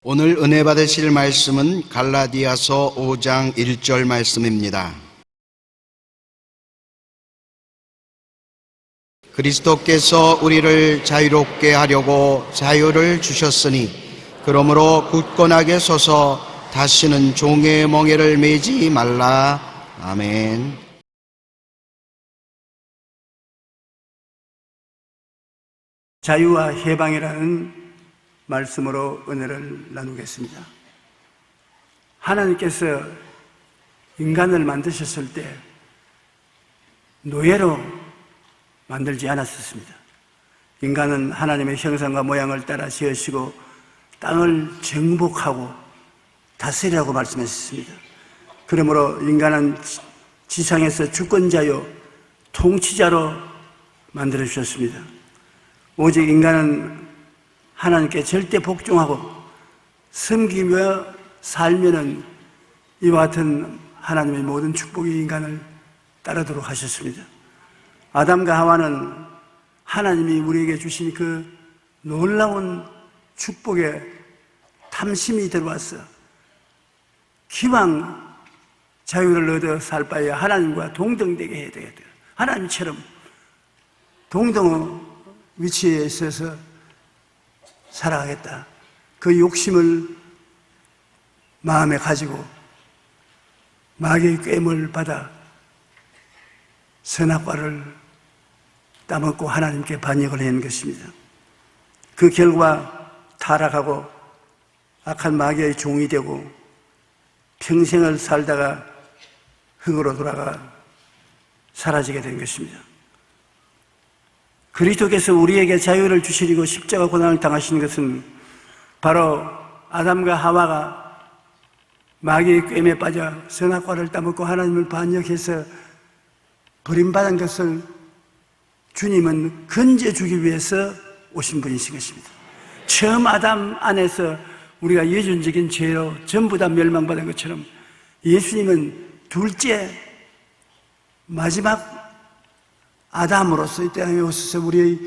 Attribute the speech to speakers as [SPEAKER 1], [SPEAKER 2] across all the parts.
[SPEAKER 1] 오늘 은혜 받으실 말씀은 갈라디아서 5장 1절 말씀입니다. 그리스도께서 우리를 자유롭게 하려고 자유를 주셨으니 그러므로 굳건하게 서서 다시는 종의 멍에를 매지 말라. 아멘.
[SPEAKER 2] 자유와 해방이라는 말씀으로 은혜를 나누겠습니다. 하나님께서 인간을 만드셨을 때 노예로 만들지 않았었습니다. 인간은 하나님의 형상과 모양을 따라 지으시고 땅을 정복하고 다스리라고 말씀하셨습니다. 그러므로 인간은 지상에서 주권자요 통치자로 만들어 주셨습니다. 오직 인간은 하나님께 절대 복종하고 섬기며 살면은 이와 같은 하나님의 모든 축복이 인간을 따르도록 하셨습니다. 아담과 하와는 하나님이 우리에게 주신 그 놀라운 축복에 탐심이 들어와서 기왕 자유를 얻어 살 바에 하나님과 동등되게 해야 되겠다. 하나님처럼 동등 위치에 있어서 살아가겠다. 그 욕심을 마음에 가지고 마귀의 꾀임을 받아 선악과를 따먹고 하나님께 반역을 한 것입니다. 그 결과 타락하고 악한 마귀의 종이 되고 평생을 살다가 흙으로 돌아가 사라지게 된 것입니다. 그리스도께서 우리에게 자유를 주시려고 십자가 고난을 당하신 것은 바로 아담과 하와가 마귀의 꾀임에 빠져 선악과를 따먹고 하나님을 반역해서 버림받은 것을 주님은 건져주기 위해서 오신 분이신 것입니다. 처음 아담 안에서 우리가 예전적인 죄로 전부 다 멸망받은 것처럼 예수님은 둘째 마지막 아담으로서 이 땅에 오셔서 우리의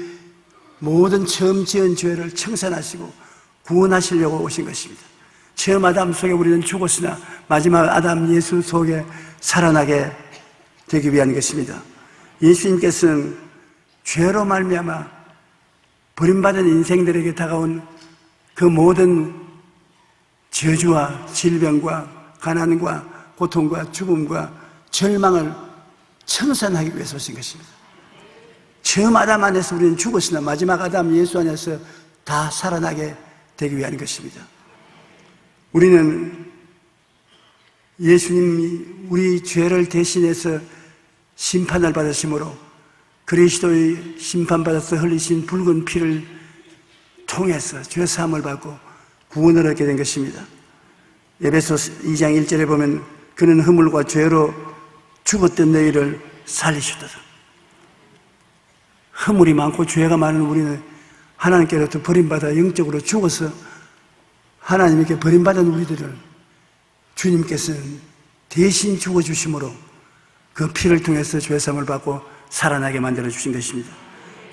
[SPEAKER 2] 모든 처음 지은 죄를 청산하시고 구원하시려고 오신 것입니다. 처음 아담 속에 우리는 죽었으나 마지막 아담 예수 속에 살아나게 되기 위한 것입니다. 예수님께서는 죄로 말미암아 버림받은 인생들에게 다가온 그 모든 저주와 질병과 가난과 고통과 죽음과 절망을 청산하기 위해서 오신 것입니다. 처음 아담 안에서 우리는 죽었으나 마지막 아담 예수 안에서 다 살아나게 되기 위한 것입니다. 우리는 예수님이 우리 죄를 대신해서 심판을 받으심으로 그리스도의 심판받아서 흘리신 붉은 피를 통해서 죄사함을 받고 구원을 얻게 된 것입니다. 에베소 2장 1절에 보면 그는 허물과 죄로 죽었던 너희를 살리셨도다. 허물이 많고 죄가 많은 우리는 하나님께로부터 버림받아 영적으로 죽어서 하나님께 버림받은 우리들을 주님께서는 대신 죽어주심으로 그 피를 통해서 죄사함을 받고 살아나게 만들어 주신 것입니다.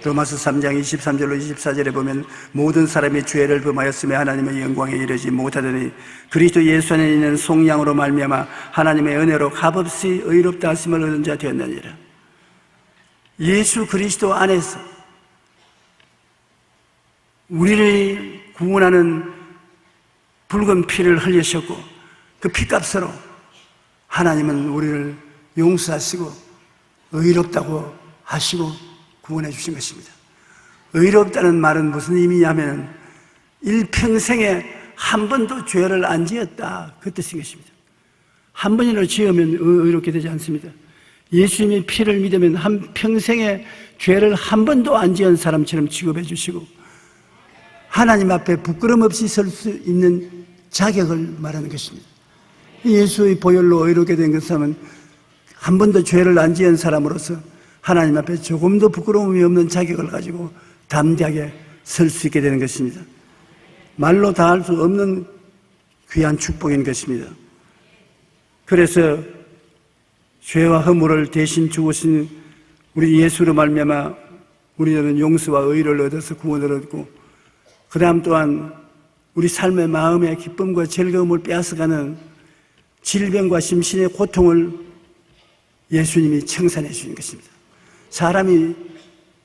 [SPEAKER 2] 로마서 3장 23절로 24절에 보면 모든 사람이 죄를 범하였으며 하나님의 영광에 이르지 못하더니 그리스도 예수 안에 있는 속량으로 말미암아 하나님의 은혜로 값없이 의롭다 하심을 얻은 자 되었느니라. 예수 그리스도 안에서 우리를 구원하는 붉은 피를 흘리셨고 그 피값으로 하나님은 우리를 용서하시고 의롭다고 하시고 구원해 주신 것입니다. 의롭다는 말은 무슨 의미냐면 일평생에 한 번도 죄를 안 지었다 그 뜻인 것입니다. 한 번이라도 지으면 의롭게 되지 않습니다. 예수님의 피를 믿으면 한 평생에 죄를 한 번도 안 지은 사람처럼 취급해 주시고 하나님 앞에 부끄럼 없이 설 수 있는 자격을 말하는 것입니다. 예수의 보혈로 의롭게 된 것은 한 번도 죄를 안 지은 사람으로서 하나님 앞에 조금도 부끄러움이 없는 자격을 가지고 담대하게 설 수 있게 되는 것입니다. 말로 다 할 수 없는 귀한 축복인 것입니다. 그래서 죄와 허물을 대신 죽으신 우리 예수로 말미암아 우리는 용서와 의를 얻어서 구원을 얻고 그 다음 또한 우리 삶의 마음의 기쁨과 즐거움을 빼앗아가는 질병과 심신의 고통을 예수님이 청산해 주신 것입니다. 사람이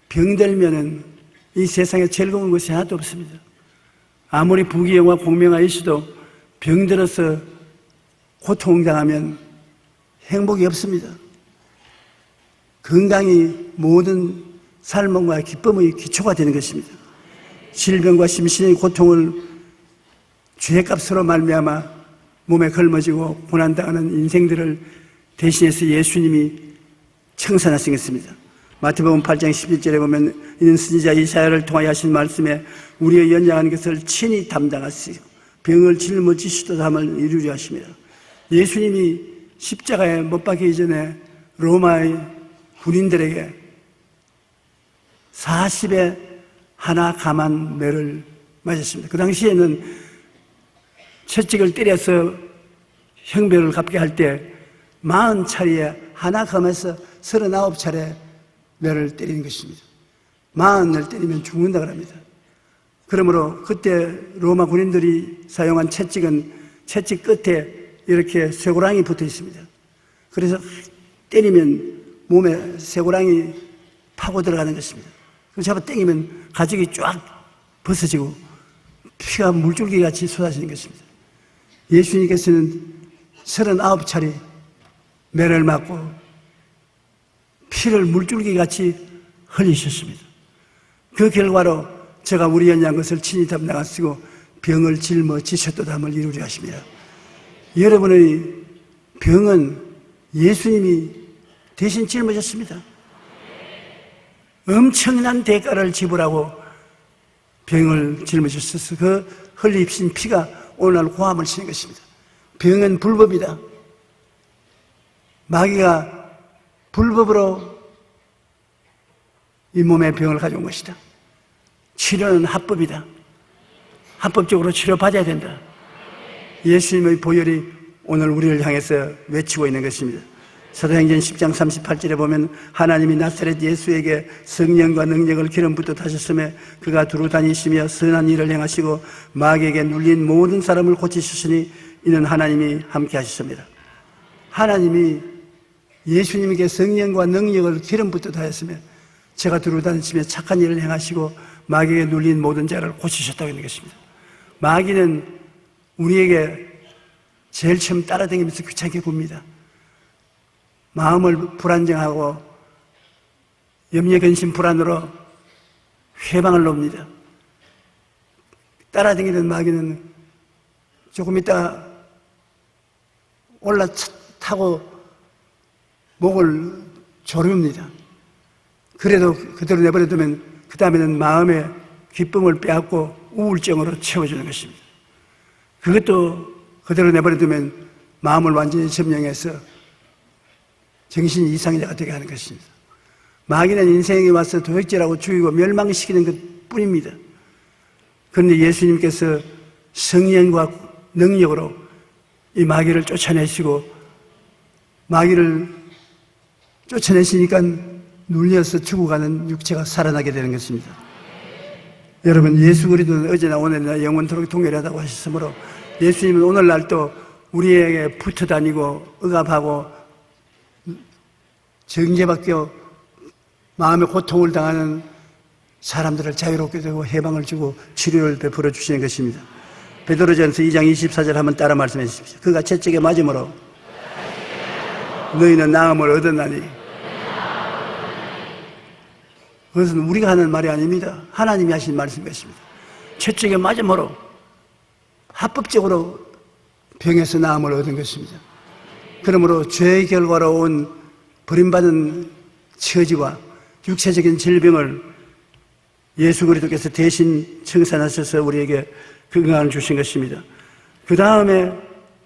[SPEAKER 2] 병들면은 이 세상에 즐거운 것이 하나도 없습니다. 아무리 부귀영화 공명하이시도 병들어서 고통당하면 행복이 없습니다. 건강이 모든 삶과 기쁨의 기초가 되는 것입니다. 질병과 심신의 고통을 죄값으로 말미암아 몸에 걸머지고 고난당하는 인생들을 대신해서 예수님이 청산하신 것입니다. 마태복음 8장 11절에 보면 이는 선지자 이사야를 통하여 하신 말씀에 우리의 연약한 것을 친히 담당하시고 병을 짊어지시도 담을 이루려 하십니다. 예수님이 십자가에 못 박히기 전에 로마의 군인들에게 40에 하나 감한 매를 맞았습니다. 그 당시에는 채찍을 때려서 형벌을 갚게 할 때 40차례에 하나 감해서 39차례 매를 때리는 것입니다. 40을 때리면 죽는다고 합니다. 그러므로 그때 로마 군인들이 사용한 채찍은 채찍 끝에 이렇게 쇠고랑이 붙어 있습니다. 그래서 때리면 몸에 쇠고랑이 파고 들어가는 것입니다. 그래서 잡아 당기면 가죽이 쫙 벗어지고 피가 물줄기 같이 쏟아지는 것입니다. 예수님께서는 39차례 매를 맞고 피를 물줄기 같이 흘리셨습니다. 그 결과로 제가 우리 연약한 것을 친히 담당하시고 병을 짊어지셨도 담을 이루려 하십니다. 여러분의 병은 예수님이 대신 짊어졌습니다. 엄청난 대가를 지불하고 병을 짊어졌어서 그 흘리신 피가 오늘날 고함을 치는 것입니다. 병은 불법이다. 마귀가 불법으로 이 몸에 병을 가져온 것이다. 치료는 합법이다. 합법적으로 치료받아야 된다. 예수님의 보혈이 오늘 우리를 향해서 외치고 있는 것입니다. 사도행전 10장 38절에 보면 하나님이 나사렛 예수에게 성령과 능력을 기름 붓듯 하셨으며 그가 두루 다니시며 선한 일을 행하시고 마귀에게 눌린 모든 사람을 고치셨으니 이는 하나님이 함께 하셨습니다. 하나님이 예수님에게 성령과 능력을 기름 붓듯 하였으며 제가 두루 다니시며 착한 일을 행하시고 마귀에게 눌린 모든 자를 고치셨다고 하는 것입니다. 마귀는 우리에게 제일 처음 따라다니면서 귀찮게 굽니다. 마음을 불안정하고 염려, 근심, 불안으로 회방을 놓습니다. 따라다니는 마귀는 조금 있다가 올라타고 목을 조릅니다. 그래도 그대로 내버려두면 그 다음에는 마음의 기쁨을 빼앗고 우울증으로 채워주는 것입니다. 그것도 그대로 내버려두면 마음을 완전히 점령해서 정신이 이상자가 되게 하는 것입니다. 마귀는 인생에 와서 도둑질하고 죽이고 멸망시키는 것 뿐입니다. 그런데 예수님께서 성령과 능력으로 이 마귀를 쫓아내시고 마귀를 쫓아내시니까 눌려서 죽어가는 육체가 살아나게 되는 것입니다. 여러분, 예수 그리스도는 어제나 오늘나 영원토록 동일하다고 하셨으므로 예수님은 오늘날도 우리에게 붙어 다니고 억압하고 정죄받게 마음의 고통을 당하는 사람들을 자유롭게 되고 해방을 주고 치료를 베풀어 주시는 것입니다. 베드로전서 2장 24절 한번 따라 말씀해 주십시오. 그가 채찍에 맞음으로 너희는 나음을 얻었나니. 그것은 우리가 하는 말이 아닙니다. 하나님이 하신 말씀인 것입니다. 채찍에 맞음으로 합법적으로 병에서 나음을 얻은 것입니다. 그러므로 죄의 결과로 온 버림받은 처지와 육체적인 질병을 예수 그리스도께서 대신 청산하셔서 우리에게 건강을 주신 것입니다. 그 다음에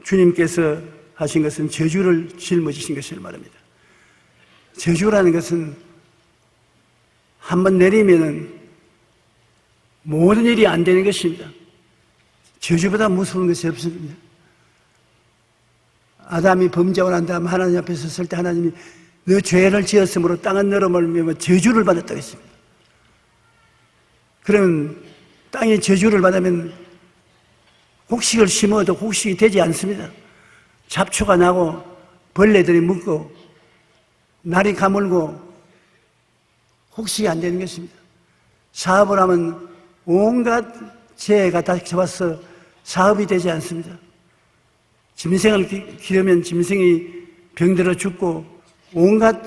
[SPEAKER 2] 주님께서 하신 것은 저주를 짊어지신 것을 말합니다. 저주라는 것은 한번 내리면은 모든 일이 안 되는 것입니다. 저주보다 무서운 것이 없습니다. 아담이 범죄하고 난 다음 하나님 앞에 섰을 때 하나님이 너 죄를 지었으므로 땅은 너로 말미암아 저주를 받았다고 했습니다. 그러면 땅이 저주를 받으면 곡식을 심어도 곡식이 되지 않습니다. 잡초가 나고 벌레들이 묻고 날이 가물고 곡식이 안 되는 것입니다. 사업을 하면 온갖 재해가 다 잡아서 사업이 되지 않습니다. 짐승을 기르면 짐승이 병들어 죽고 온갖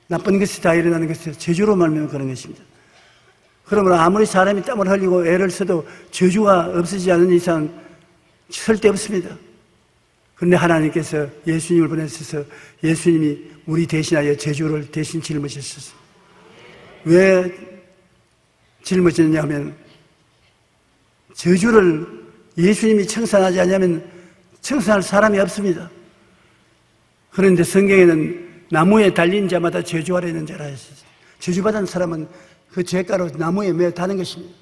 [SPEAKER 2] 나쁜 것이 다 일어나는 것이 저주로 말미암아 그런 것입니다. 그러므로 아무리 사람이 땀을 흘리고 애를 써도 저주가 없어지지 않는 이상 절대 없습니다. 그런데 하나님께서 예수님을 보내셔서 예수님이 우리 대신하여 저주를 대신 짊으셨습니다. 왜 짊으셨냐 하면 저주를 예수님이 청산하지 않으면 청산할 사람이 없습니다. 그런데 성경에는 나무에 달린 자마다 저주하려 있는 자라 했습니다. 저주받은 사람은 그 죄가로 나무에 매어 다는 것입니다.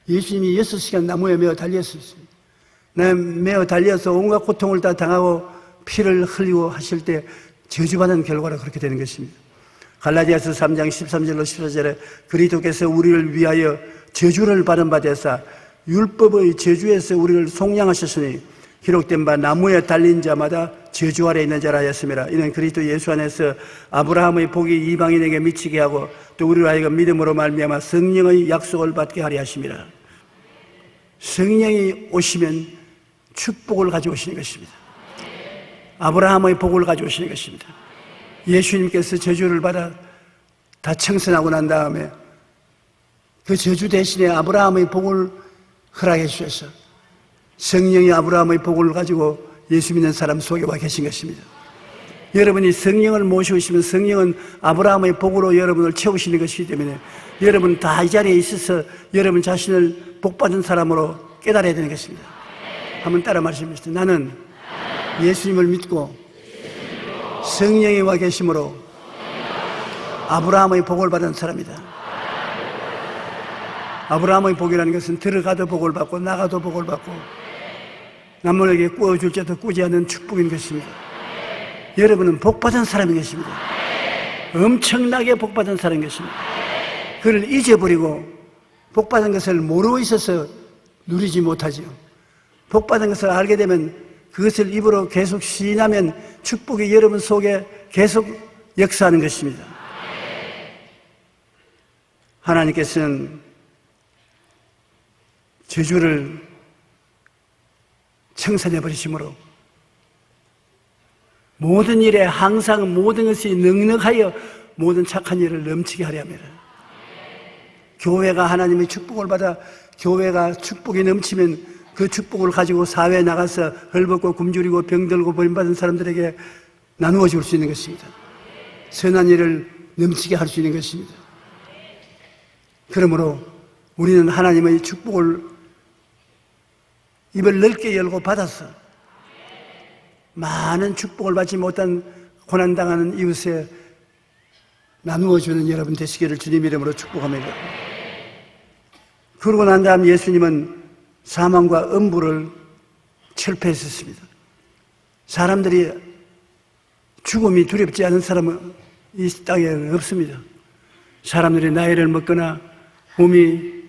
[SPEAKER 2] 예수님이 6시간 나무에 매어 달렸습니다. 매어 달려서 온갖 고통을 다 당하고 피를 흘리고 하실 때 저주받은 결과로 그렇게 되는 것입니다. 갈라디아서 3장 13절로 14절에 그리스도께서 우리를 위하여 저주를 받은 바 되사 율법의 저주에서 우리를 속량하셨으니 기록된 바 나무에 달린 자마다 저주 아래 있는 자라 하였습니다. 이는 그리스도 예수 안에서 아브라함의 복이 이방인에게 미치게 하고 또 우리로 하여금 믿음으로 말미암아 성령의 약속을 받게 하려 하심이라. 성령이 오시면 축복을 가져오시는 것입니다. 아브라함의 복을 가져오시는 것입니다. 예수님께서 저주를 받아 다 청산하고 난 다음에 그 저주 대신에 아브라함의 복을 허락해 주셔서 성령이 아브라함의 복을 가지고 예수 믿는 사람 속에 와 계신 것입니다. 여러분이 성령을 모시고 성령은 아브라함의 복으로 여러분을 채우시는 것이기 때문에 여러분 다 이 자리에 있어서 여러분 자신을 복받은 사람으로 깨달아야 되는 것입니다. 한번 따라 말씀하시죠. 나는 예수님을 믿고 성령이 와 계심으로 아브라함의 복을 받은 사람이다. 아브라함의 복이라는 것은 들어가도 복을 받고 나가도 복을 받고 남에게 꾸어줄 때도 꾸지 않는 축복인 것입니다. 여러분은 복받은 사람인 것입니다. 엄청나게 복받은 사람인 것입니다. 그를 잊어버리고 복받은 것을 모르고 있어서 누리지 못하지요. 복받은 것을 알게 되면 그것을 입으로 계속 시인하면 축복이 여러분 속에 계속 역사하는 것입니다. 하나님께서는 저주를 청산해버리심으로 모든 일에 항상 모든 것이 넉넉하여 모든 착한 일을 넘치게 하려 합니다. 교회가 하나님의 축복을 받아 교회가 축복이 넘치면 그 축복을 가지고 사회에 나가서 헐벗고 굶주리고 병들고 버림받은 사람들에게 나누어 줄 수 있는 것입니다. 선한 일을 넘치게 할 수 있는 것입니다. 그러므로 우리는 하나님의 축복을 입을 넓게 열고 받아서 많은 축복을 받지 못한 고난당하는 이웃에 나누어주는 여러분 되시기를 주님 이름으로 축복합니다. 그러고 난 다음 예수님은 사망과 음부를 철폐했었습니다. 사람들이 죽음이 두렵지 않은 사람은 이 땅에는 없습니다. 사람들이 나이를 먹거나 몸이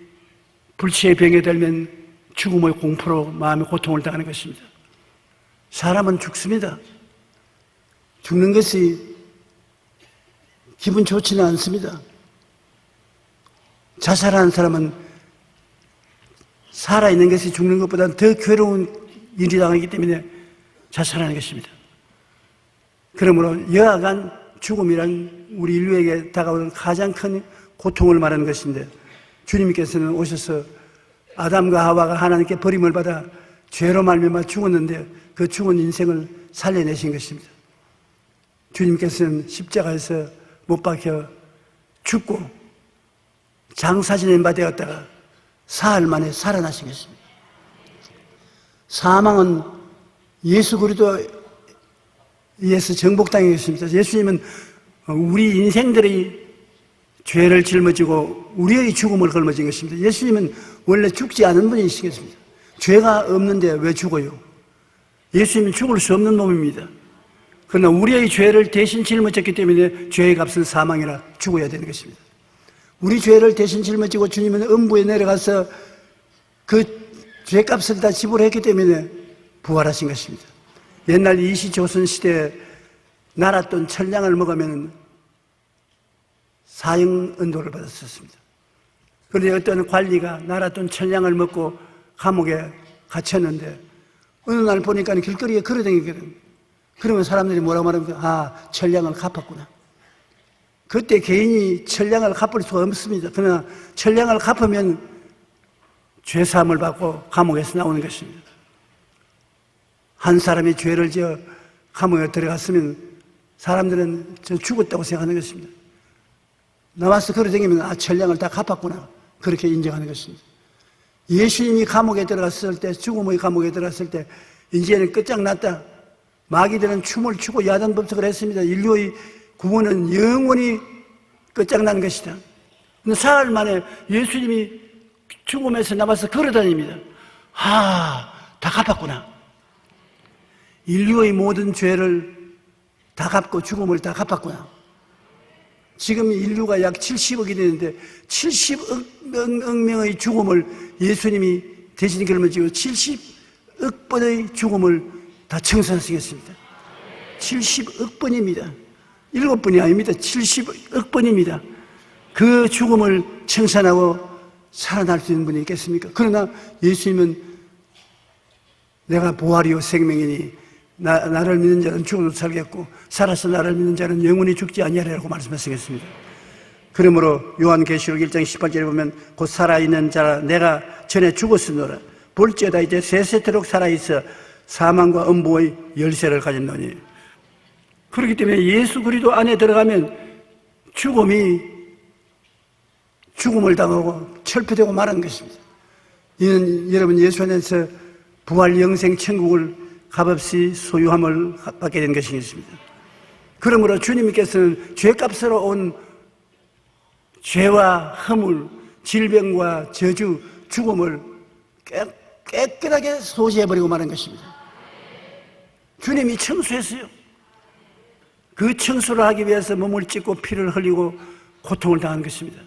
[SPEAKER 2] 불치의 병에 들면 죽음의 공포로 마음의 고통을 당하는 것입니다. 사람은 죽습니다. 죽는 것이 기분 좋지는 않습니다. 자살하는 사람은 살아있는 것이 죽는 것보다 더 괴로운 일이 당하기 때문에 자살하는 것입니다. 그러므로 여하간 죽음이란 우리 인류에게 다가오는 가장 큰 고통을 말하는 것인데 주님께서는 오셔서 아담과 하와가 하나님께 버림을 받아 죄로 말미암아 죽었는데 그 죽은 인생을 살려내신 것입니다. 주님께서는 십자가에서 못 박혀 죽고 장사지낸 바 되었다가 사흘 만에 살아나신 것입니다. 사망은 예수 그리스도에 의해서 정복당한 것입니다. 예수님은 우리 인생들의 죄를 짊어지고 우리의 죽음을 걸머진 것입니다. 예수님은 원래 죽지 않은 분이시겠습니다. 죄가 없는데 왜 죽어요? 예수님은 죽을 수 없는 놈입니다. 그러나 우리의 죄를 대신 짊어졌기 때문에 죄의 값은 사망이라 죽어야 되는 것입니다. 우리 죄를 대신 짊어지고 주님은 음부에 내려가서 그 죄값을 다 지불했기 때문에 부활하신 것입니다. 옛날 이시조선 시대에 날았던 천냥을 먹으면 사형은도를 받았었습니다. 그런데 어떤 관리가 날았던 천냥을 먹고 감옥에 갇혔는데 어느 날 보니까 길거리에 걸어다니거든. 그러면 사람들이 뭐라고 말합니까? 아, 천냥을 갚았구나. 그때 개인이 천냥을 갚을 수가 없습니다. 그러나 천냥을 갚으면 죄사함을 받고 감옥에서 나오는 것입니다. 한 사람이 죄를 지어 감옥에 들어갔으면 사람들은 저 죽었다고 생각하는 것입니다. 나와서 걸어다니면 아, 천냥을 다 갚았구나. 그렇게 인정하는 것입니다. 예수님이 감옥에 들어갔을 때, 죽음의 감옥에 들어갔을 때 이제는 끝장났다. 마귀들은 춤을 추고 야단법석을 했습니다. 인류의 구원은 영원히 끝장난 것이다. 근데 사흘 만에 예수님이 죽음에서 나와서 걸어다닙니다. 아, 다 갚았구나. 인류의 모든 죄를 다 갚고 죽음을 다 갚았구나. 지금 인류가 약 70억이 되는데 70억 명의 죽음을 예수님이 대신 걸머지고 70억 번의 죽음을 다 청산하시겠습니다. 70억 번입니다. 7번이 아닙니다. 70억 번입니다. 그 죽음을 청산하고 살아날 수 있는 분이 있겠습니까? 그러나 예수님은 내가 부활이요 생명이니 나를 믿는 자는 죽어도 살겠고 살아서 나를 믿는 자는 영원히 죽지 아니하리라고 말씀하시겠습니다. 그러므로 요한계시록 1장 18절에 보면 곧 살아있는 자라 내가 전에 죽었으노라 볼지어다 이제 세세토록 살아있어 사망과 음부의 열쇠를 가졌노니. 그렇기 때문에 예수 그리스도 안에 들어가면 죽음을 당하고 철폐되고 말하는 것입니다. 이는 여러분 예수 안에서 부활 영생 천국을 값없이 소유함을 받게 된 것이겠습니다. 그러므로 주님께서는 죄값으로 온 죄와 허물, 질병과 저주, 죽음을 깨끗하게 소지해버리고 마는 것입니다. 주님이 청소했어요. 그 청소를 하기 위해서 몸을 찢고 피를 흘리고 고통을 당한 것입니다.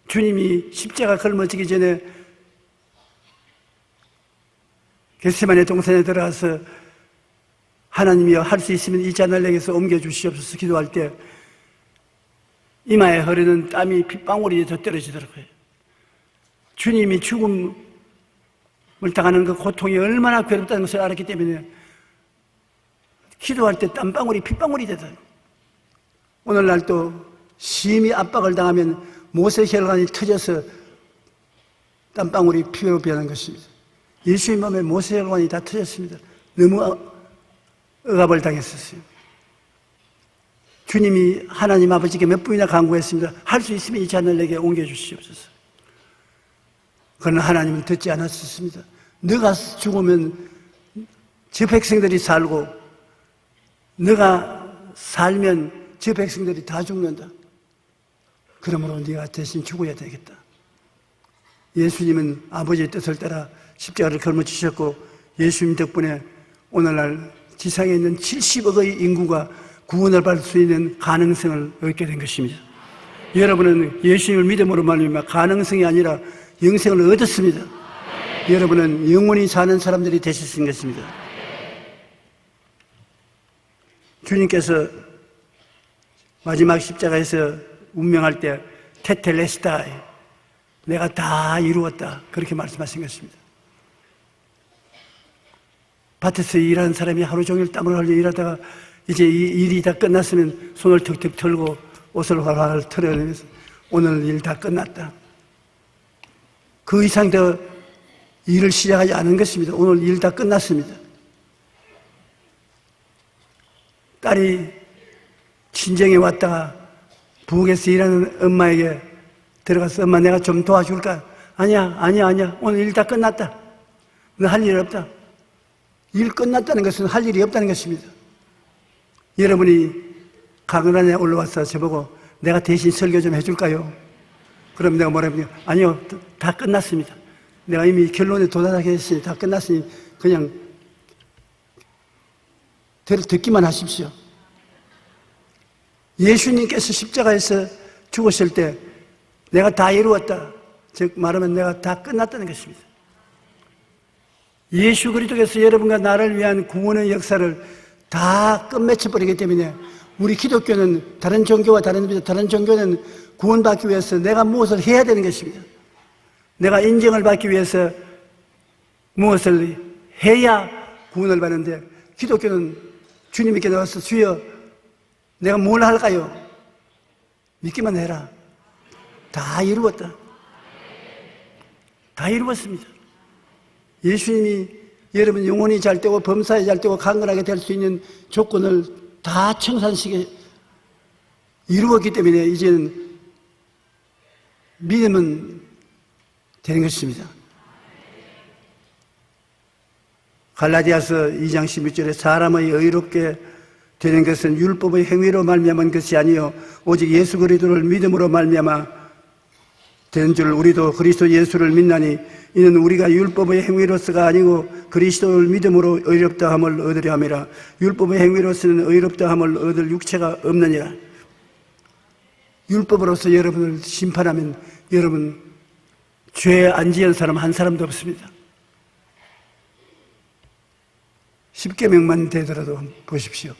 [SPEAKER 2] 주님이 십자가 걸머지기 전에 겟세마네 동산에 들어가서 하나님이여 할 수 있으면 이 잔을 내게서 옮겨주시옵소서 기도할 때 이마에 흐르는 땀이 핏방울이 더 떨어지더라고요. 주님이 죽음을 당하는 그 고통이 얼마나 괴롭다는 것을 알았기 때문에 기도할 때 땀방울이 핏방울이 되더라고요. 오늘날 또 심히 압박을 당하면 모세혈관이 터져서 땀방울이 피로 변한 것입니다. 예수님 몸에 모세혈관이 다 터졌습니다. 너무 억압을 당했었어요. 주님이 하나님 아버지께 몇 번이나 간구했습니다. 할 수 있으면 이 잔을 내게 옮겨주시옵소서. 그러나 하나님은 듣지 않았었습니다. 너가 죽으면 저 백성들이 살고 너가 살면 저 백성들이 다 죽는다. 그러므로 네가 대신 죽어야 되겠다. 예수님은 아버지의 뜻을 따라 십자가를 걸머지셨고 예수님 덕분에 오늘날 지상에 있는 70억의 인구가 구원을 받을 수 있는 가능성을 얻게 된 것입니다. 여러분은 예수님을 믿음으로 말미암아 가능성이 아니라 영생을 얻었습니다. 여러분은 영원히 사는 사람들이 되셨은 것입니다. 주님께서 마지막 십자가에서 운명할 때 테텔레스타이 내가 다 이루었다 그렇게 말씀하신 것입니다. 밭에서 일하는 사람이 하루 종일 땀을 흘려 일하다가 이제 이 일이 다 끝났으면 손을 턱턱 털고 옷을 활활 털어내면서 오늘 일 다 끝났다. 그 이상 더 일을 시작하지 않은 것입니다. 오늘 일 다 끝났습니다. 딸이 친정에 왔다가 부엌에서 일하는 엄마에게 들어가서 엄마 내가 좀 도와줄까? 아니야 오늘 일 다 끝났다. 너 할 일 없다. 일 끝났다는 것은 할 일이 없다는 것입니다. 여러분이 강연에 올라와서 저보고 내가 대신 설교 좀 해줄까요? 그럼 내가 뭐라고 해요? 아니요, 다 끝났습니다. 내가 이미 결론에 도달하게 했으니 다 끝났으니 그냥 듣기만 하십시오. 예수님께서 십자가에서 죽으실 때 내가 다 이루었다. 즉 말하면 내가 다 끝났다는 것입니다. 예수 그리스도께서 여러분과 나를 위한 구원의 역사를 다 끝맺혀버리기 때문에 우리 기독교는 다른 종교와 다른 종교는 구원받기 위해서 내가 무엇을 해야 되는 것입니다. 내가 인정을 받기 위해서 무엇을 해야 구원을 받는데, 기독교는 주님께 나와서 주여 내가 뭘 할까요? 믿기만 해라. 다 이루었다. 다 이루었습니다. 예수님이 여러분 영혼이 잘 되고 범사에 잘 되고 강건하게 될 수 있는 조건을 다 청산시켜 이루었기 때문에 이제는 믿으면 되는 것입니다. 갈라디아서 2장 11절에 사람의 의롭게 되는 것은 율법의 행위로 말미암은 것이 아니요 오직 예수 그리스도를 믿음으로 말미암아 된 줄 우리도 그리스도 예수를 믿나니 이는 우리가 율법의 행위로서가 아니고 그리스도를 믿음으로 의롭다 함을 얻으려 함이라. 율법의 행위로서는 의롭다 함을 얻을 육체가 없느니라. 율법으로서 여러분을 심판하면 여러분 죄 안 지은 사람 한 사람도 없습니다. 10계명만 되더라도 보십시오.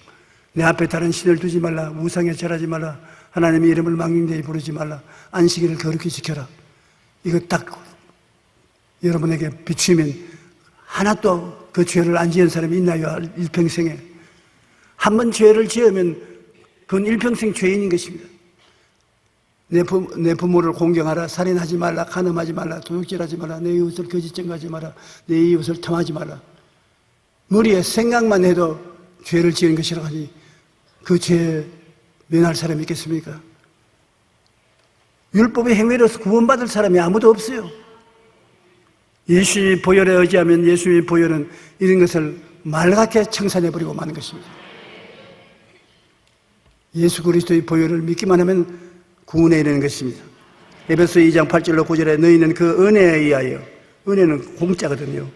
[SPEAKER 2] 내 앞에 다른 신을 두지 말라, 우상에 절하지 말라, 하나님의 이름을 망령되이 부르지 말라, 안식일을 거룩히 지켜라. 이거 딱 여러분에게 비추면 하나도 그 죄를 안 지은 사람이 있나요? 일평생에. 한 번 죄를 지으면 그건 일평생 죄인인 것입니다. 내 부모를 공경하라, 살인하지 말라, 간음하지 말라, 도둑질하지 말라, 내 이웃을 거짓 증거하지 마라, 내 이웃을 탐하지 말라. 머리에 생각만 해도 죄를 지은 것이라 하니 그 죄 면할 사람이 있겠습니까? 율법의 행위로서 구원받을 사람이 아무도 없어요. 예수님의 보혈에 의지하면 예수님의 보혈은 이런 것을 맑게 청산해버리고 마는 것입니다. 예수 그리스도의 보혈을 믿기만 하면 구원에 이르는 것입니다. 에베소 2장 8절로 9절에 너희는 그 은혜에 의하여, 은혜는 공짜거든요,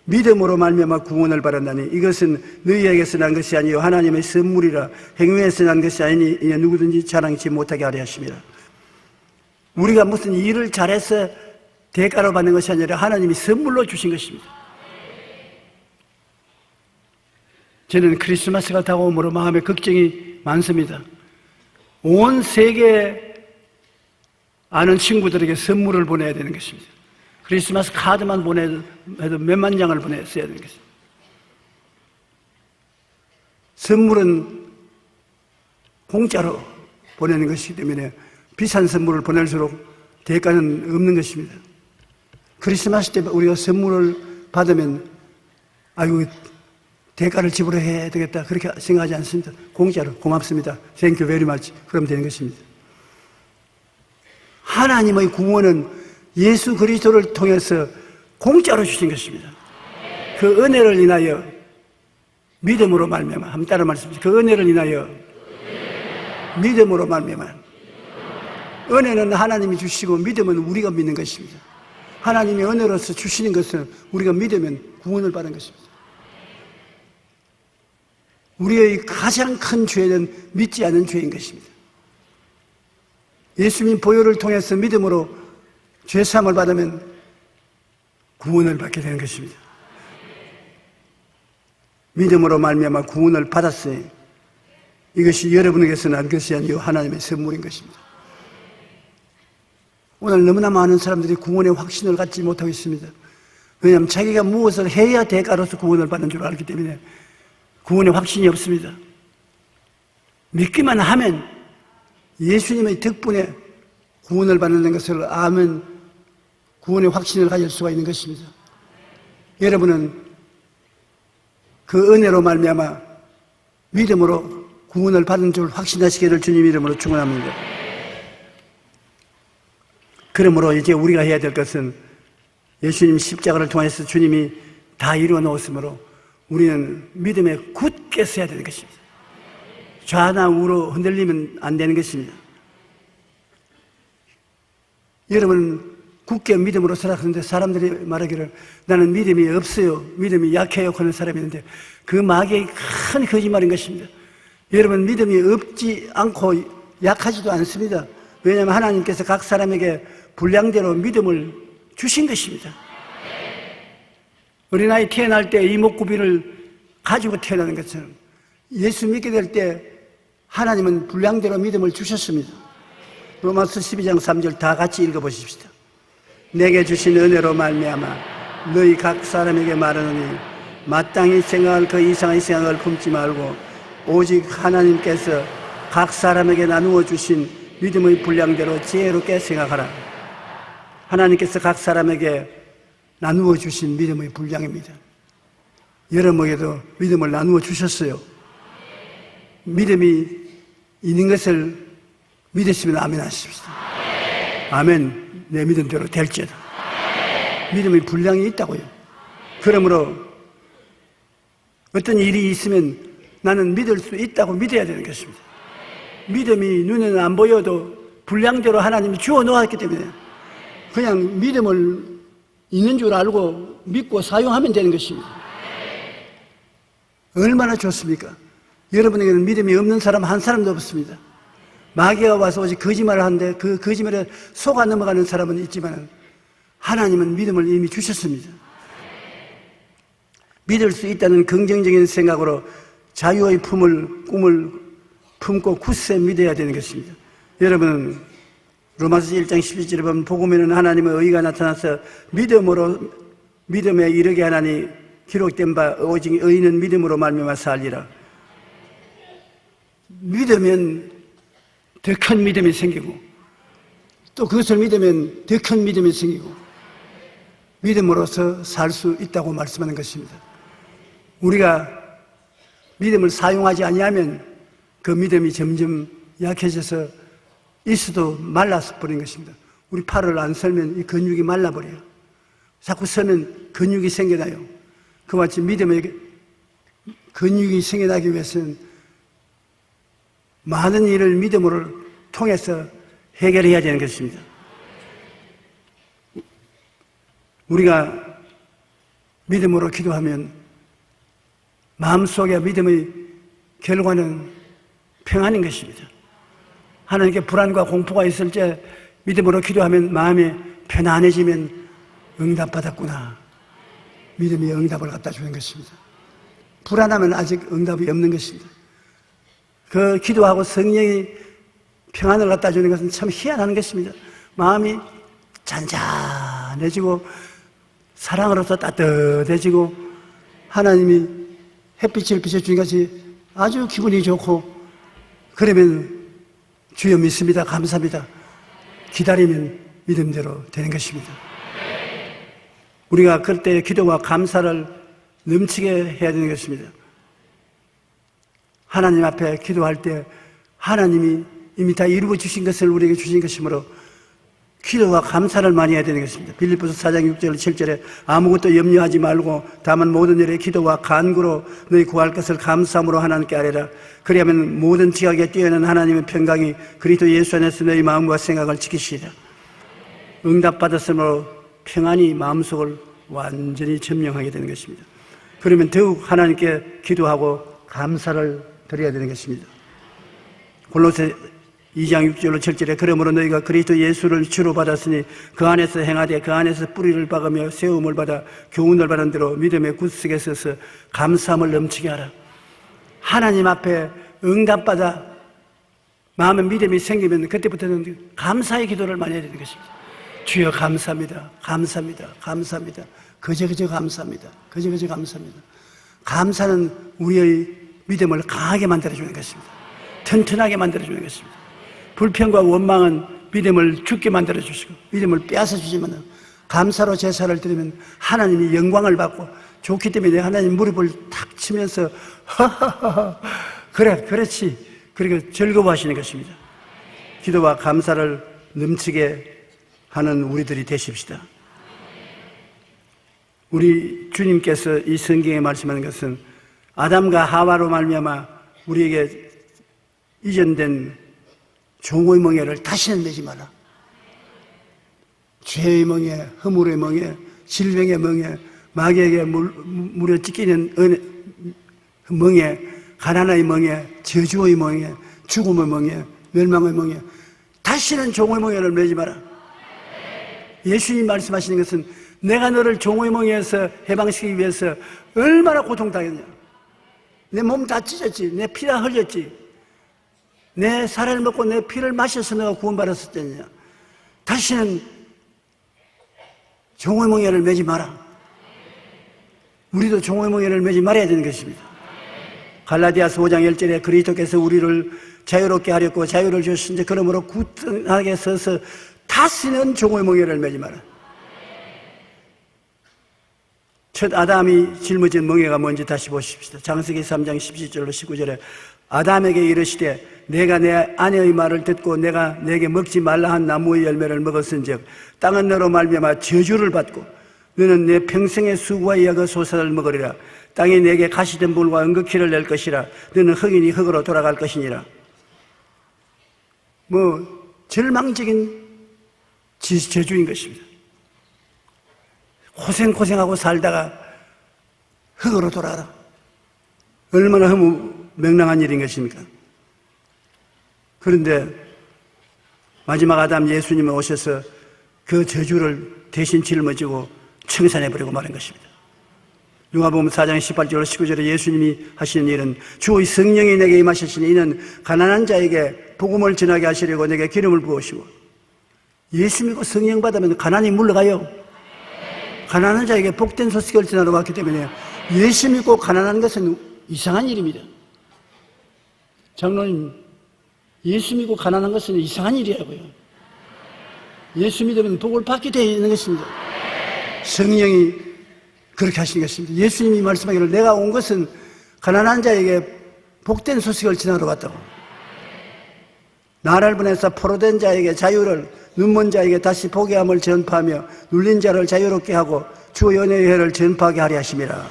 [SPEAKER 2] 믿음으로 말미암아 구원을 받았나니 이것은 너희에게서 난 것이 아니요 하나님의 선물이라. 행위에서 난 것이 아니니 이에 누구든지 자랑치 못하게 하려 하심이라. 우리가 무슨 일을 잘해서 대가로 받는 것이 아니라 하나님이 선물로 주신 것입니다. 저는 크리스마스가 다가오므로 마음에 걱정이 많습니다. 온 세계 아는 친구들에게 선물을 보내야 되는 것입니다. 크리스마스 카드만 보내도 몇만 장을 보냈어야 되는 것입니다. 선물은 공짜로 보내는 것이기 때문에 비싼 선물을 보낼수록 대가는 없는 것입니다. 크리스마스 때 우리가 선물을 받으면 아이고 대가를 지불해야 되겠다 그렇게 생각하지 않습니다. 공짜로 고맙습니다. Thank you very much. 그럼 되는 것입니다. 하나님의 구원은 예수 그리스도를 통해서 공짜로 주신 것입니다. 그 은혜를 인하여 믿음으로 말미암아, 한번 따라 말씀하세요. 그 은혜를 인하여 믿음으로 말미암아. 은혜는 하나님이 주시고 믿음은 우리가 믿는 것입니다. 하나님이 은혜로서 주시는 것을 우리가 믿으면 구원을 받는 것입니다. 우리의 가장 큰 죄는 믿지 않은 죄인 것입니다. 예수님 보혈을 통해서 믿음으로 죄사함을 받으면 구원을 받게 되는 것입니다. 믿음으로 말미암아 구원을 받았어요. 이것이 여러분에게서 난 것이 아니요 하나님의 선물인 것입니다. 오늘 너무나 많은 사람들이 구원의 확신을 갖지 못하고 있습니다. 왜냐하면 자기가 무엇을 해야 대가로서 구원을 받는 줄 알기 때문에 구원의 확신이 없습니다. 믿기만 하면 예수님의 덕분에 구원을 받는 것을 아면 구원의 확신을 가질 수가 있는 것입니다. 여러분은 그 은혜로 말미암아 믿음으로 구원을 받은 줄 확신하시기를 주님 이름으로 축원합니다. 그러므로 이제 우리가 해야 될 것은 예수님 십자가를 통해서 주님이 다 이루어 놓았으므로 우리는 믿음에 굳게 서야 되는 것입니다. 좌나 우로 흔들리면 안 되는 것입니다. 여러분 굳게 믿음으로 살아가는데 사람들이 말하기를 나는 믿음이 없어요, 믿음이 약해요 하는 사람이 있는데 그 마귀의 큰 거짓말인 것입니다. 여러분 믿음이 없지 않고 약하지도 않습니다. 왜냐하면 하나님께서 각 사람에게 분량대로 믿음을 주신 것입니다. 어린아이 태어날 때 이목구비를 가지고 태어나는 것처럼 예수 믿게 될 때 하나님은 분량대로 믿음을 주셨습니다. 로마서 12장 3절 다 같이 읽어보십시다. 내게 주신 은혜로 말미암아 너희 각 사람에게 말하노니 마땅히 생각할 그 이상의 생각을 품지 말고 오직 하나님께서 각 사람에게 나누어 주신 믿음의 분량대로 지혜롭게 생각하라. 하나님께서 각 사람에게 나누어 주신 믿음의 분량입니다. 여러분에게도 믿음을 나누어 주셨어요. 믿음이 있는 것을 믿으시면 아멘 하십시오. 아멘. 내 믿음대로 될지어다. 믿음의 분량이 있다고요. 그러므로 어떤 일이 있으면 나는 믿을 수 있다고 믿어야 되는 것입니다. 믿음이 눈에는 안 보여도 분량대로 하나님이 주어 놓았기 때문에 그냥 믿음을 있는 줄 알고 믿고 사용하면 되는 것입니다. 얼마나 좋습니까? 여러분에게는 믿음이 없는 사람 한 사람도 없습니다. 마귀가 와서 오직 거짓말을 하는데 그 거짓말에 속아 넘어가는 사람은 있지만 하나님은 믿음을 이미 주셨습니다. 믿을 수 있다는 긍정적인 생각으로 자유의 꿈을 품고 굳세 믿어야 되는 것입니다. 여러분, 로마서 1장 12절에 보면 복음에는 하나님의 의가 나타나서 믿음에 이르게 하나니 기록된 바 오직 의인은 믿음으로 말미암아 살리라. 믿으면 더 큰 믿음이 생기고 또 그것을 믿으면 더 큰 믿음이 생기고 믿음으로서 살 수 있다고 말씀하는 것입니다. 우리가 믿음을 사용하지 아니하면 그 믿음이 점점 약해져서 있어도 말라서 버린 것입니다. 우리 팔을 안 설면 이 근육이 말라버려요. 자꾸 서면 근육이 생겨나요. 그와 같이 믿음의 근육이 생겨나기 위해서는 많은 일을 믿음으로 통해서 해결해야 되는 것입니다. 우리가 믿음으로 기도하면 마음속에 믿음의 결과는 평안인 것입니다. 하나님께 불안과 공포가 있을 때 믿음으로 기도하면 마음이 편안해지면 응답받았구나. 믿음이 응답을 갖다 주는 것입니다. 불안하면 아직 응답이 없는 것입니다. 그 기도하고 성령이 평안을 갖다 주는 것은 참 희한한 것입니다. 마음이 잔잔해지고 사랑으로서 따뜻해지고 하나님이 햇빛을 비춰주는 것이 아주 기분이 좋고 그러면 주여 믿습니다. 감사합니다. 기다리면 믿음대로 되는 것입니다. 우리가 그때 기도와 감사를 넘치게 해야 되는 것입니다. 하나님 앞에 기도할 때 하나님이 이미 다 이루어 주신 것을 우리에게 주신 것이므로 기도와 감사를 많이 해야 되는 것입니다. 빌립보서 4장 6절 7절에 아무것도 염려하지 말고 다만 모든 일에 기도와 간구로 너희 구할 것을 감사함으로 하나님께 아뢰라. 그리하면 모든 지각에 뛰어난 하나님의 평강이 그리스도 예수 안에서 너희 마음과 생각을 지키시리라. 응답받았으므로 평안이 마음속을 완전히 점령하게 되는 것입니다. 그러면 더욱 하나님께 기도하고 감사를 드려야 되는 것입니다. 골로새 2장 6절로 7절에 그러므로 너희가 그리스도 예수를 주로 받았으니 그 안에서 행하되 그 안에서 뿌리를 박으며 세움을 받아 교훈을 받은 대로 믿음의 굳세게 서서 감사함을 넘치게 하라. 하나님 앞에 응답받아 마음에 믿음이 생기면 그때부터는 감사의 기도를 많이 해야 되는 것입니다. 주여 감사합니다. 감사합니다. 감사합니다. 그저 감사합니다. 그저 감사합니다. 감사는 우리의 믿음을 강하게 만들어주는 것입니다. 튼튼하게 만들어주는 것입니다. 불평과 원망은 믿음을 죽게 만들어주시고 믿음을 빼앗아주지만 감사로 제사를 드리면 하나님이 영광을 받고 좋기 때문에 하나님 무릎을 탁 치면서 하하하 그래 그렇지 그리고 즐거워하시는 것입니다. 기도와 감사를 넘치게 하는 우리들이 되십시다. 우리 주님께서 이 성경에 말씀하는 것은 아담과 하와로 말미암아 우리에게 이전된 종의 멍에를 다시는 매지 마라. 죄의 멍에, 허물의 멍에, 질병의 멍에, 마귀에게 물에 찢기는 멍에, 가난의 멍에, 저주의 멍에, 죽음의 멍에, 멸망의 멍에 다시는 종의 멍에를 매지 마라. 예수님 말씀하시는 것은 내가 너를 종의 멍에서 해방시키기 위해서 얼마나 고통당했냐. 내 몸 다 찢었지. 내 피 다 흘렸지. 내 살을 먹고 내 피를 마셔서 너가 구원받았었잖냐. 다시는 종의 멍에를 매지 마라. 우리도 종의 멍에를 매지 말아야 되는 것입니다. 갈라디아서 5장 1절에 그리스도께서 우리를 자유롭게 하렸고 자유를 주셨는데 그러므로 굳건하게 서서 다시는 종의 멍에를 매지 마라. 첫 아담이 짊어진 멍에가 뭔지 다시 보십시다. 창세기 3장 17절로 19절에 아담에게 이르시되 내가 내 아내의 말을 듣고 내가 내게 먹지 말라 한 나무의 열매를 먹었은즉 땅은 너로 말미암아 저주를 받고 너는 내 평생의 수고와 이하그 소산을 먹으리라. 땅이 내게 가시덤불과 은극히를 낼 것이라. 너는 흙이니 흙으로 돌아갈 것이니라. 절망적인 저주인 것입니다. 고생하고 살다가 흙으로 돌아가라. 얼마나 명랑한 일인 것입니까? 그런데 마지막 아담 예수님은 오셔서 그 저주를 대신 짊어지고 청산해버리고 말한 것입니다. 누가복음 4장 18절 19절에 예수님이 하시는 일은 주의 성령이 내게 임하셨으니 이는 가난한 자에게 복음을 전하게 하시려고 내게 기름을 부으시고. 예수 믿고 성령 받으면 가난이 물러가요. 가난한 자에게 복된 소식을 전하러 왔기 때문에 예수 믿고 가난한 것은 이상한 일입니다. 장로님, 예수 믿고 가난한 것은 이상한 일이라고요. 예수 믿으면 복을 받게 되어 있는 것입니다. 성령이 그렇게 하신 것입니다. 예수님이 말씀하기를 내가 온 것은 가난한 자에게 복된 소식을 전하러 왔다고. 나를 보내서 포로된 자에게 자유를, 눈먼 자에게 다시 보게 함을 전파하며 눌린 자를 자유롭게 하고 주 연애의 해를 전파하게 하려 하심이라.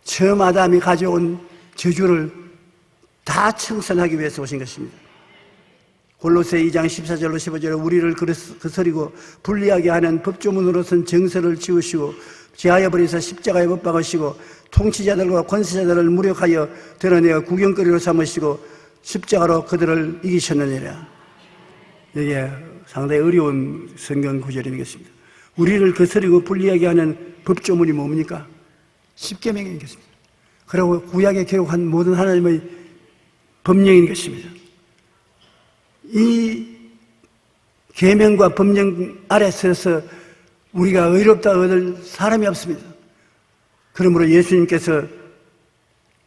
[SPEAKER 2] 처음 아담이 가져온 저주를 다 청산하기 위해서 오신 것입니다. 골로새 2장 14절로 15절에 우리를 거스리고 불리하게 하는 법조문으로선 정서를 지우시고 제하여 버리사 십자가에 못 박으시고 통치자들과 권세자들을 무력하여 드러내어 구경거리로 삼으시고 십자가로 그들을 이기셨느니라. 이게 상당히 어려운 성경 구절인 것입니다. 우리를 거스리고 불리하게 하는 법조문이 뭡니까? 십계명인 것입니다. 그리고 구약에 기록한 모든 하나님의 법령인 것입니다. 이 계명과 법령 아래 서서 우리가 의롭다 얻을 사람이 없습니다. 그러므로 예수님께서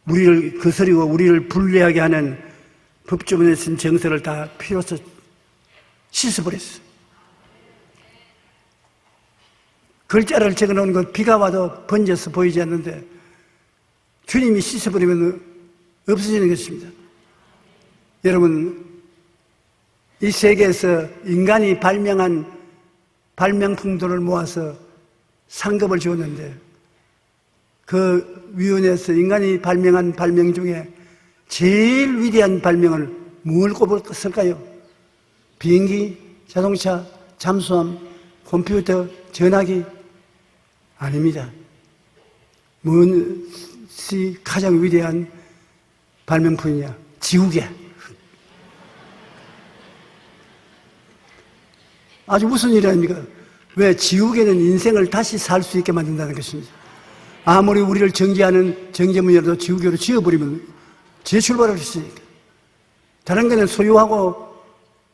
[SPEAKER 2] 우리를 거스리고 우리를 불리하게 하는 법조문에 쓴 정서를 다 피로써 씻어버렸어요. 글자를 적어놓은 것 비가 와도 번져서 보이지 않는데 주님이 씻어버리면 없어지는 것입니다. 여러분, 이 세계에서 인간이 발명한 발명품들을 모아서 상급을 주었는데 그 위원회에서 인간이 발명한 발명 중에 제일 위대한 발명을 뭘 꼽았을까요? 비행기, 자동차, 잠수함, 컴퓨터, 전화기? 아닙니다. 무엇이 가장 위대한 발명품이냐? 지우개. 아주 무슨 일이 아닙니까? 왜? 지우개는 인생을 다시 살 수 있게 만든다는 것입니다. 아무리 우리를 정지하는 정제문이라도 지우개로 지워버리면 재출발할 수 있으니까. 다른 거는 소유하고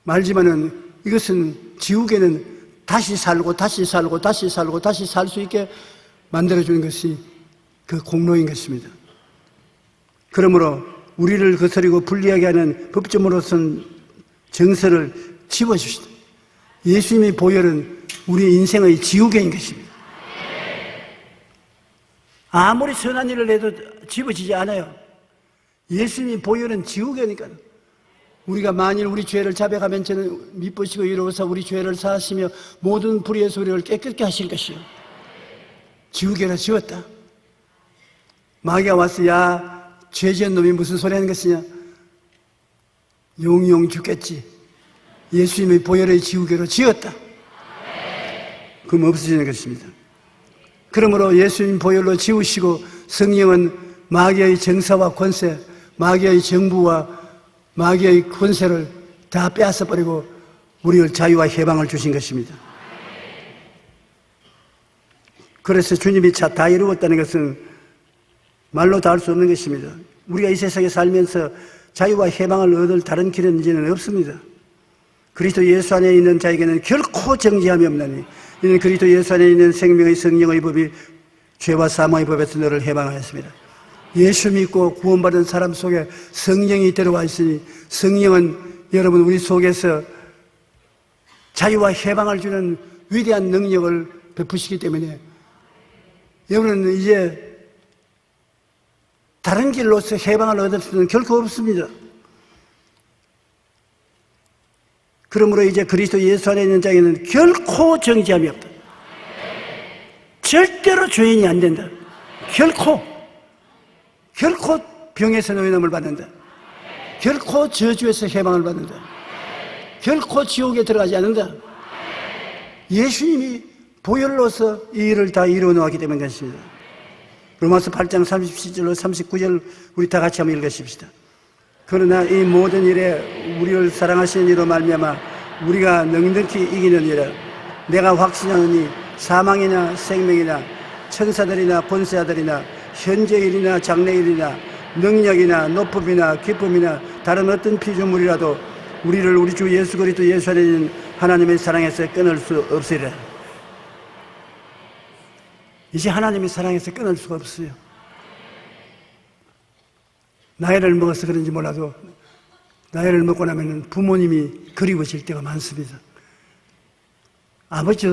[SPEAKER 2] 말지만은 이것은 지우개는 다시 살고 다시 살고 다시 살고 다시 살 수 있게 만들어주는 것이 그 공로인 것입니다. 그러므로 우리를 거스리고 불리하게 하는 법조문으로선 정서를 지워주시다. 예수님의 보혈은 우리 인생의 지우개인 것입니다. 아무리 선한 일을 해도 지워지지 않아요. 예수님의 보혈은 지우개니까. 우리가 만일 우리 죄를 자백하면 저는 미쁘시고 이로써 우리 죄를 사하시며 모든 불의의 소리를 깨끗게 하실 것이요. 지우개로 지웠다. 마귀가 와서 야, 죄 지은 놈이 무슨 소리 하는 것이냐? 용용 죽겠지. 예수님의 보혈의 지우개로 지었다. 그럼 없어지는 것입니다. 그러므로 예수님 보혈로 지우시고 성령은 마귀의 정사와 권세, 마귀의 정부와 마귀의 권세를 다 빼앗아 버리고 우리를 자유와 해방을 주신 것입니다. 그래서 주님이 다 이루었다는 것은 말로 다 할 수 없는 것입니다. 우리가 이 세상에 살면서 자유와 해방을 얻을 다른 길은 이제는 없습니다. 그리스도 예수 안에 있는 자에게는 결코 정죄함이 없나니 이는 그리스도 예수 안에 있는 생명의 성령의 법이 죄와 사망의 법에서 너를 해방하였습니다. 예수 믿고 구원받은 사람 속에 성령이 들어와 있으니 성령은 여러분 우리 속에서 자유와 해방을 주는 위대한 능력을 베푸시기 때문에 여러분은 이제 다른 길로서 해방을 얻을 수는 결코 없습니다. 그러므로 이제 그리스도 예수 안에 있는 자에게는 결코 정죄함이 없다. 절대로 죄인이 안 된다. 결코 병에서 노예함을 받는다. 결코 저주에서 해방을 받는다. 결코 지옥에 들어가지 않는다. 예수님이 보혈로서 이 일을 다 이루어 놓았기 때문인 것입니다. 로마서 8장 37절로 39절 우리 다 같이 한번 읽으십시다. 그러나 이 모든 일에 우리를 사랑하시는 이로 말미암아 우리가 넉넉히 이기는 일을 내가 확신하노니 사망이나 생명이나 천사들이나 권세자들이나 현재일이나 장래일이나 능력이나 높음이나 기쁨이나 다른 어떤 피조물이라도 우리를 우리 주 예수 그리스도 예수 안에 있는 하나님의 사랑에서 끊을 수 없으리라. 이제 하나님의 사랑에서 끊을 수가 없어요. 나이를 먹어서 그런지 몰라도 나이를 먹고 나면 부모님이 그리워질 때가 많습니다. 아버지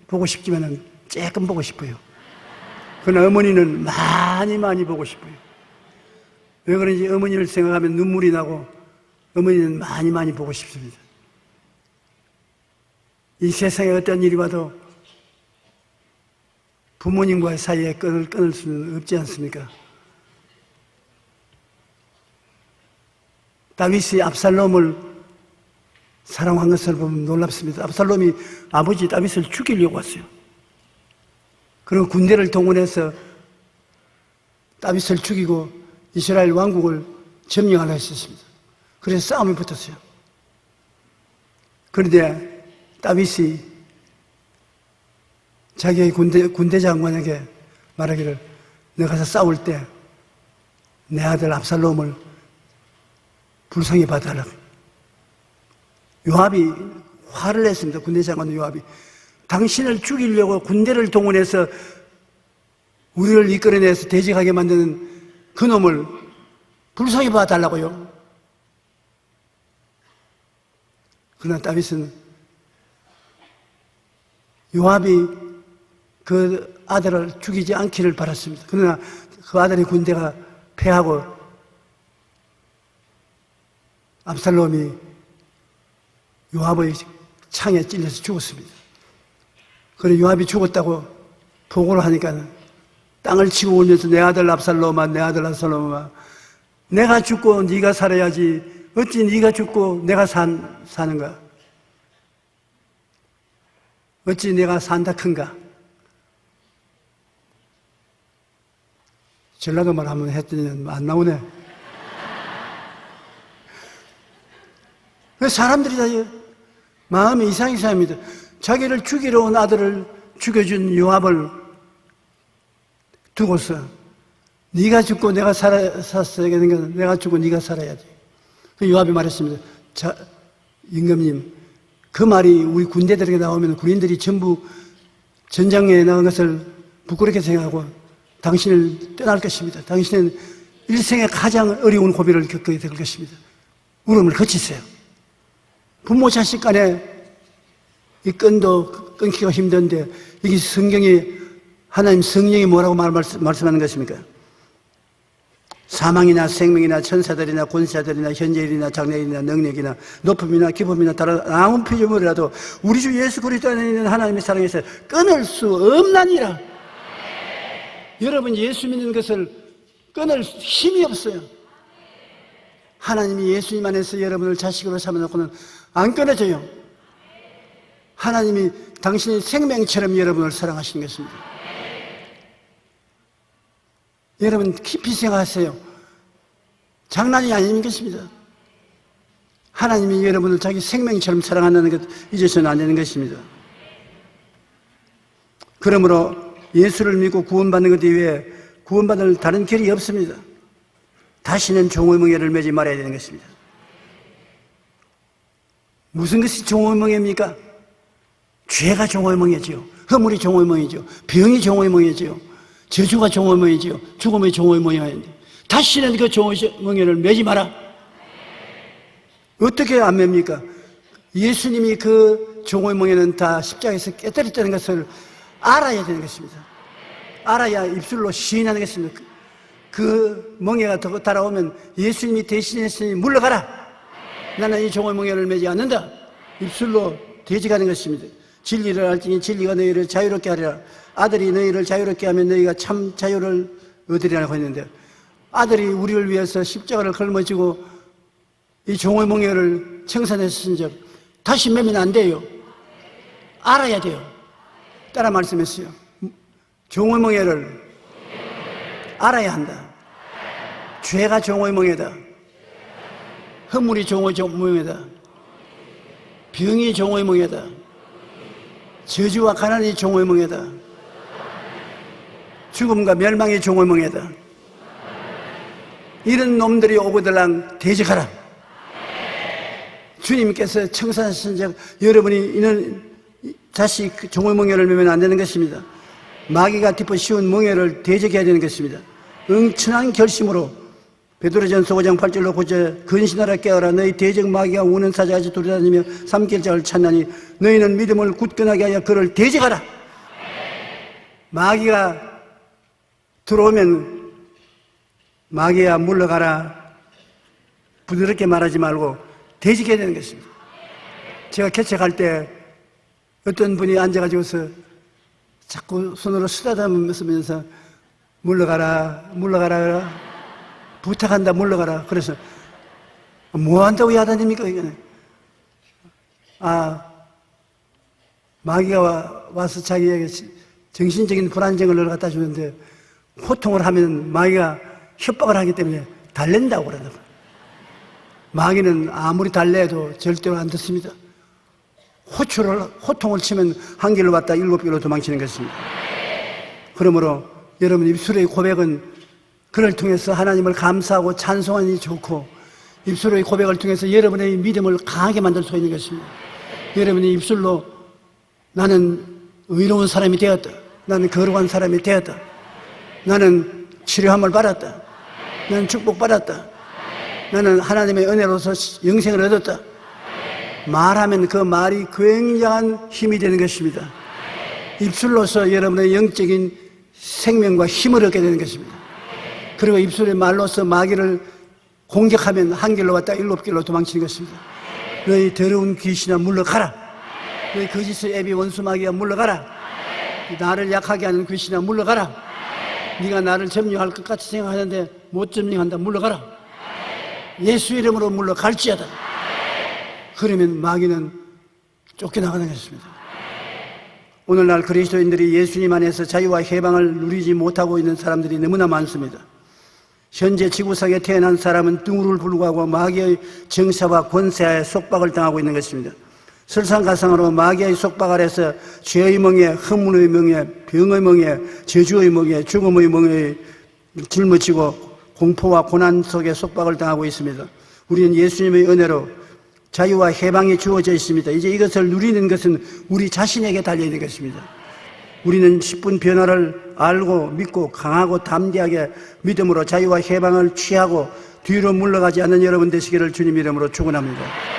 [SPEAKER 2] 보고 싶지만 조금 보고 싶어요. 그러나 어머니는 많이 보고 싶어요. 왜 그런지 어머니를 생각하면 눈물이 나고 어머니는 많이 보고 싶습니다. 이 세상에 어떤 일이 와도 부모님과의 사이에 끈을 끊을 수는 없지 않습니까? 다윗이 압살롬을 사랑한 것을 보면 놀랍습니다. 압살롬이 아버지 다윗을 죽이려고 왔어요. 그리고 군대를 동원해서 다윗을 죽이고 이스라엘 왕국을 점령하려 했었습니다. 그래서 싸움이 붙었어요. 그런데 다윗이 자기의 군대 장관에게 말하기를 내가 가서 싸울 때 내 아들 압살롬을 불쌍히 봐달라고. 요압이 화를 냈습니다. 군대 장관 요압이. 당신을 죽이려고 군대를 동원해서 우리를 이끌어내서 대적하게 만드는 그 놈을 불쌍히 봐달라고요. 그러나 다윗은 요압이 그 아들을 죽이지 않기를 바랐습니다. 그러나 그 아들의 군대가 패하고 압살롬이 요압의 창에 찔려서 죽었습니다. 그래 요압이 죽었다고 보고를 하니까 땅을 치고 울면서 내 아들 압살롬아, 내 아들 압살롬아, 내가 죽고 네가 살아야지 어찌 네가 죽고 내가 사는가? 어찌 내가 산다 큰가? 전라도 말 한번 했더니 안 나오네. 사람들이 다 마음이 이상합니다. 자기를 죽이러 온 아들을 죽여준 요압을 두고서 네가 죽고 내가 살았어야 되는 건 내가 죽고 네가 살아야지. 요압이 말했습니다. 자, 임금님, 그 말이 우리 군대들에게 나오면 군인들이 전부 전장에 나간 것을 부끄럽게 생각하고 당신을 떠날 것입니다. 당신은 일생에 가장 어려운 고비를 겪게 될 것입니다. 울음을 거치세요. 부모 자식 간에 이 끈도 끊기가 힘든데 이게 성경이 하나님 성령이 뭐라고 말씀하는 것입니까? 사망이나 생명이나 천사들이나 권세자들이나 현재일이나 장래일이나 능력이나 높음이나 기쁨이나 다른 아무 피조물이라도 우리 주 예수 그리스도 안에 있는 하나님의 사랑에서 끊을 수 없나니라. 여러분 예수 믿는 것을 끊을 힘이 없어요. 하나님이 예수님 안에서 여러분을 자식으로 삼아놓고는 안 끊어져요. 하나님이 당신의 생명처럼 여러분을 사랑하시는 것입니다. 여러분 깊이 생각하세요. 장난이 아닌 것입니다. 하나님이 여러분을 자기 생명처럼 사랑한다는 것 잊어서는 안 되는 것입니다. 그러므로 예수를 믿고 구원받는 것 이외에 구원받을 다른 길이 없습니다. 다시는 종의 멍에를 매지 말아야 되는 것입니다. 무슨 것이 종의 멍에입니까? 죄가 종의 멍에지요. 허물이 종의 멍에지요. 병이 종의 멍에지요. 저주가 종의 멍에지요. 죽음이 종의 멍에인데 다시는 그 종의 멍에를 매지 마라. 어떻게 안 맵니까? 예수님이 그 종의 멍에는 다 십자가에서 깨뜨렸다는 것을 알아야 되는 것입니다. 알아야 입술로 시인하는 것입니다. 그 멍에가 더 달아오면 예수님이 대신했으니 물러가라. 나는 이 종의 멍에를 매지 않는다. 입술로 대직하는 것입니다. 진리를 알지니 진리가 너희를 자유롭게 하리라. 아들이 너희를 자유롭게 하면 너희가 참 자유를 얻으리라고 했는데 아들이 우리를 위해서 십자가를 걸머지고 이 종의 멍에를 청산했은 적 다시 매면 안 돼요. 알아야 돼요. 따라 말씀했어요. 종의 멍에를 알아야 한다. 죄가 종의 멍에다. 허물이 종의 멍에다. 병이 종의 멍에다. 저주와 가난이 종의 멍에다. 죽음과 멸망이 종의 멍에다. 이런 놈들이 오고들랑 대적하라. 주님께서 청산하신 적 여러분이 이는 다시 종의 멍에를 매면 안 되는 것입니다. 마귀가 짚어 씌운 멍에를 대적해야 되는 것입니다. 응천한 결심으로 베드로전서 5장 8절로 9절 근신하라 깨어라 너희 대적 마귀가 우는 사자같이 돌아다니며 삼킬 자를 찾나니 너희는 믿음을 굳건하게 하여 그를 대적하라. 마귀가 들어오면 마귀야 물러가라 부드럽게 말하지 말고 대적해야 되는 것입니다. 제가 개척할 때 어떤 분이 앉아가지고서 자꾸 손으로 쓰다듬으면서 물러가라 물러가라 부탁한다 물러가라. 그래서 뭐 한다고 야단입니까 이거는? 마귀가 와서 자기에게 정신적인 불안정을 갖다 주는데 호통을 하면 마귀가 협박을 하기 때문에 달랜다고 그러더라고요. 마귀는 아무리 달래도 절대로 안 듣습니다. 호통을 치면 한 길로 왔다 7길로 도망치는 것입니다. 그러므로 여러분 입술의 고백은 그를 통해서 하나님을 감사하고 찬송하니 좋고 입술의 고백을 통해서 여러분의 믿음을 강하게 만들 수 있는 것입니다. 여러분이 입술로 나는 의로운 사람이 되었다. 나는 거룩한 사람이 되었다. 나는 치료함을 받았다. 나는 축복받았다. 나는 하나님의 은혜로서 영생을 얻었다. 말하면 그 말이 굉장한 힘이 되는 것입니다. 입술로서 여러분의 영적인 생명과 힘을 얻게 되는 것입니다. 그리고 입술의 말로서 마귀를 공격하면 한 길로 왔다 7길로 도망치는 것입니다. 너희 더러운 귀신아 물러가라. 너희 거짓의 애비 원수 마귀야 물러가라. 나를 약하게 하는 귀신아 물러가라. 네가 나를 점령할 것 같이 생각하는데 못 점령한다 물러가라. 예수 이름으로 물러갈지어다. 그러면 마귀는 쫓겨나가는 것입니다. 오늘날 그리스도인들이 예수님 안에서 자유와 해방을 누리지 못하고 있는 사람들이 너무나 많습니다. 현재 지구상에 태어난 사람은 둥우를 불구하고 마귀의 정사와 권세하에 속박을 당하고 있는 것입니다. 설상가상으로 마귀의 속박 아래서 죄의 멍에, 허물의 멍에, 병의 멍에, 저주의 멍에, 죽음의 멍에 짊어지고 공포와 고난 속에 속박을 당하고 있습니다. 우리는 예수님의 은혜로 자유와 해방이 주어져 있습니다. 이제 이것을 누리는 것은 우리 자신에게 달려있는 것입니다. 우리는 10분 변화를 알고 믿고 강하고 담대하게 믿음으로 자유와 해방을 취하고 뒤로 물러가지 않는 여러분 되시기를 주님 이름으로 축원합니다.